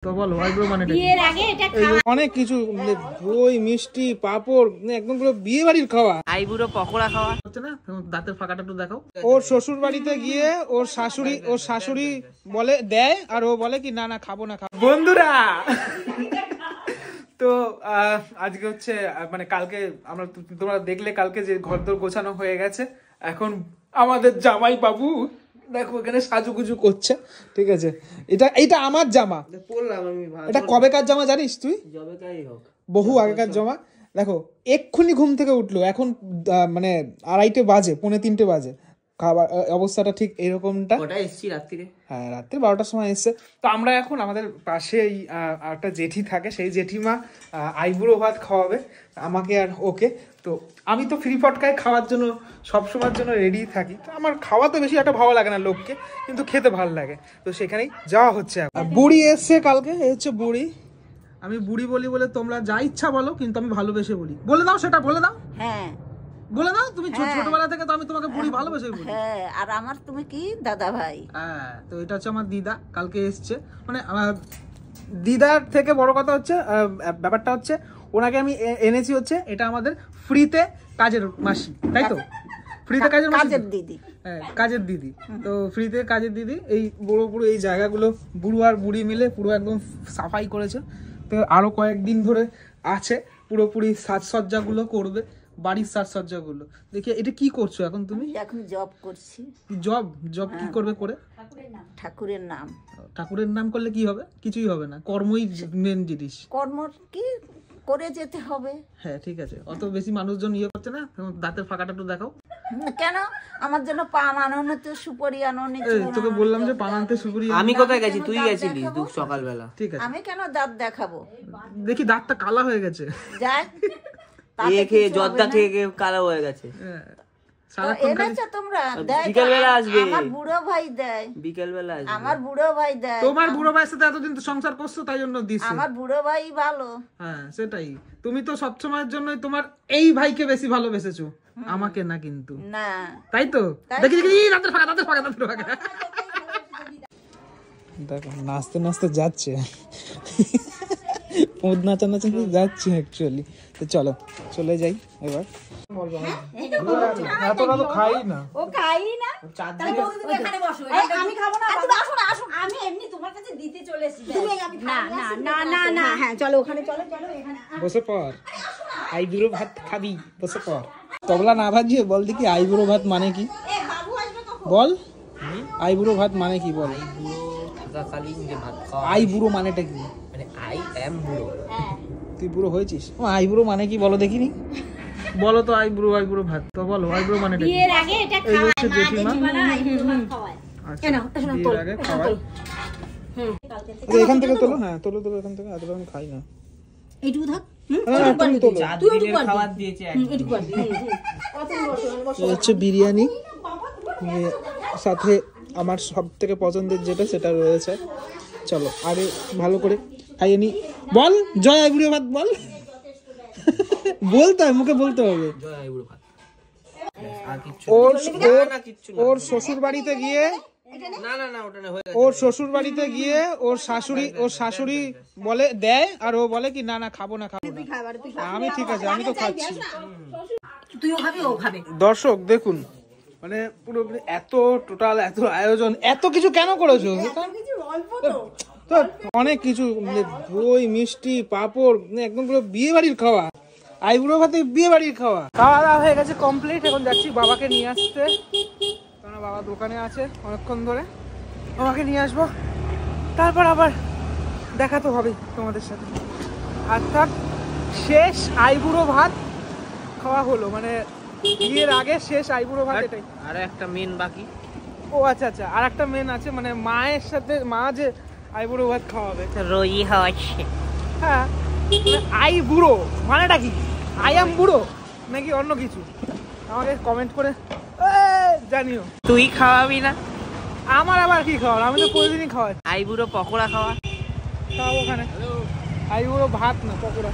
তো বলো আইব্রো মানে অনেক কিছু, দই মিষ্টি পাপড়, একদম পুরো বিয়ে বাড়ির খাওয়া। আইবুড়ো পকোড়া খাওয়া হচ্ছে না, দাঁতের ফাঁকাটা একটু দেখাও। ওর শ্বশুর বাড়িতে গিয়ে ওর শাশুড়ি বলে দেয়, আর ও বলে কি না না খাবো না খাবো। বন্ধুরা তো আজকে হচ্ছে মানে কালকে আমরা, তোমরা দেখলে কালকে যে ঘরদোর গোছানো হয়ে গেছে। এখন আমাদের জামাই বাবু দেখো এখানে সাজুগুজু করছে, ঠিক আছে। এটা আমার জামা পরলাম আমি। এটা কবেকার জামা জানিস তুই? বহু আগেকার জামা। দেখো এক্ষুনি ঘুম থেকে উঠলো, এখন মানে 2:30 বাজে, 2:45 বাজে। খাবার অবস্থাটা ঠিক এরকমটা। হ্যাঁ, রাত্রি 12টার সময় এসছে। তো আমরা এখন আমাদের পাশে একটা জেঠি থাকে, সেই জেঠিমা আইবুড়ো ভাত খাওয়াবে আমাকে আর ওকে। তো আমি তো ফ্রি ফটকায় খাওয়ার জন্য সবসময়ের জন্য রেডি থাকি। তো আমার খাওয়াতে বেশি একটা ভালো লাগে না লোককে, কিন্তু খেতে ভালো লাগে। তো সেখানেই যাওয়া হচ্ছে। বুড়ি এসছে কালকে, এই হচ্ছে বুড়ি। আমি বুড়ি বলি বলে তোমরা যা ইচ্ছা বলো, কিন্তু আমি ভালোবেসে বলি। বলে দাও, সেটা বলে দাও। হ্যাঁ বলে দাও। তুমি ছোটবেলা থেকে তো আমি তোমাকে বুড়ি ভালোবেসে বলি। হ্যাঁ, আর আমার তুমি কি দাদা ভাই। হ্যাঁ, তো এটা হচ্ছে আমার দিদা, কালকে এসছে। মানে আমার দিদার থেকে বড় কথা হচ্ছে ব্যাপারটা হচ্ছে ওনাকে আমি এনেছি হচ্ছে, এটা আমাদের ফ্রিতে কাজের মাসি, তাই তো? ফ্রিতে কাজের দিদি। হ্যাঁ, কাজের দিদি। তো ফ্রিতে কাজের দিদি এই পুরো এই জায়গাগুলো বুড়ো আর বুড়ি মিলে পুরো একদম সাফাই করেছে। তো আরো কয়েকদিন ধরে আছে, পুরোপুরি সাজসজ্জাগুলো করবে, বাড়ির সাজসজ্জাগুলো। দেখি এটা কি করছো এখন তুমি? এখন জব করছি। জব কি করবে করে? ঠাকুরের নাম। ঠাকুরের নাম করলে কি হবে? কিছুই হবে না, কর্মই মেন জিনিস। কর্ম কি করে যেতে হবে। হ্যাঁ ঠিক আছে, অত বেশি মানুষজন ইয়ে করছে না। দাঁতের ফাঁকাটা একটু দেখাও। কেন আমার জন্য পান আনো, তো সুপারি আনো। তোকে বললাম যে পান আনতে সুপারি। আমি কোথায় গেছি? তুই গেছিলিস সকালবেলা। ঠিক আছে, আমি কেন দাঁত দেখাবো? দেখি দাঁতটা কালা হয়ে গেছে। যাই খেয়ে জর্দা খেয়ে কালো হয়ে গেছে। বিকেলবেলা আসবে। আমার বুড়ো ভাই দেয়। বিকেলবেলা আসবে। আমার বুড়ো ভাই দেয়। তোমার বুড়ো ভাইয়ের সাথে এতদিন তো সংসার করছো, তাই জন্য দিছে। আমার বুড়ো ভাই ভালো। হ্যাঁ সেটাই। তুমি তো সব সময়ের জন্যই তোমার এই ভাইকে বেশি ভালোবেসেছো, আমাকে না কিন্তু। না তাই তো? দেখি দাঁতের ফাঁকা। দেখো নাচতে নাচতে যাচ্ছে, নাচানাচি যাচ্ছে অ্যাকচুয়ালি। তো চলো চলে যাই এবার। এতটা তো খাই না। ও খাই না। তুমি এখানে বসো। আমি খাবো না। আসো। আমি এমনি তোমার কাছে দিতে চলে এসেছি। তুমি না। হ্যাঁ চলো ওখানে চলো এখানে। বসে পড়। আইবুড়ো ভাত খাবি, বসে পড়। তবলা না ভাজিয়ে বল দেখি আইবুড়ো ভাত মানে কি? বল আইবুড়ো ভাত মানে কি বল। আইবুড়ো মানেটা কি? মানে আই এম বুড়ো। তুই বুড়ো হয়েছিস? আইবুড়ো মানে কি বলো দেখিনি। বলো তো আইবুড়ো ভাত। তো বলো আইবুড়ো মানে কি? বিয়ের আগে এটা এই হচ্ছে জেঠিমা। আচ্ছা বিয়ের আগে খাওয়ায়। এখান থেকে তোলো। হ্যাঁ তোলো এখান থেকে। এতটা আমি খাই না। এইটুকু থাক। হচ্ছে বিরিয়ানি, সাথে আমার সব থেকে পছন্দের যেটা সেটা রয়েছে। চলো আরে ভালো করে খাইয়ে নি। বল জয় আইবুড়ো ভাত বল। বলতে হবে, মুখে বলতে হবে। ওর শ্বশুর বাড়িতে গিয়ে ওর শাশুড়ি বলে দেয়, আর ও বলে কি না না খাবো না। আমি ঠিক আছে, আমি তো খাচ্ছি। দর্শক দেখুন, মানে পুরো এত টোটাল এত আয়োজন, এত কিছু কেন করেছো? অনেক কিছু, দই মিষ্টি পাপড়, একদম পুরো বিয়ে বাড়ির খাওয়া। আইবুড়ো ভাতে বিয়ে বাড়ির খাওয়া দাওয়া হয়ে গেছে কমপ্লিট। এখন যাচ্ছি বাবাকে নিয়ে আসতে, কারণ বাবা দোকানে আছে অনেকক্ষণ ধরে। বাবাকে নিয়ে আসবো, তারপর আবার দেখা তো হবেই তোমাদের সাথে। অর্থাৎ শেষ আইবুড়ো ভাত খাওয়া হলো, মানে বিয়ের আগে শেষ আইবুড়ো ভাত। এটাই। আর একটা মেন বাকি। ও আচ্ছা, আর একটা মেন আছে, মানে মায়ের সাথে মা যে আইবুড়ো ভাত খাওয়াবে। হ্যাঁ, আই বুড়ো মানেটা কি? আই এম বুড়ো নাকি অন্য কিছু? আমাকে কমেন্ট করে জানিও। তুই খাওয়াবি না? আমার আবার কি খাওয়ার? আমি তো প্রতিদিনই খাওয়াই। আইবুড়ো পকোড়া খাওয়া। খাওয়াবো ওখানে। আইবুড়ো ভাত না পকোড়া।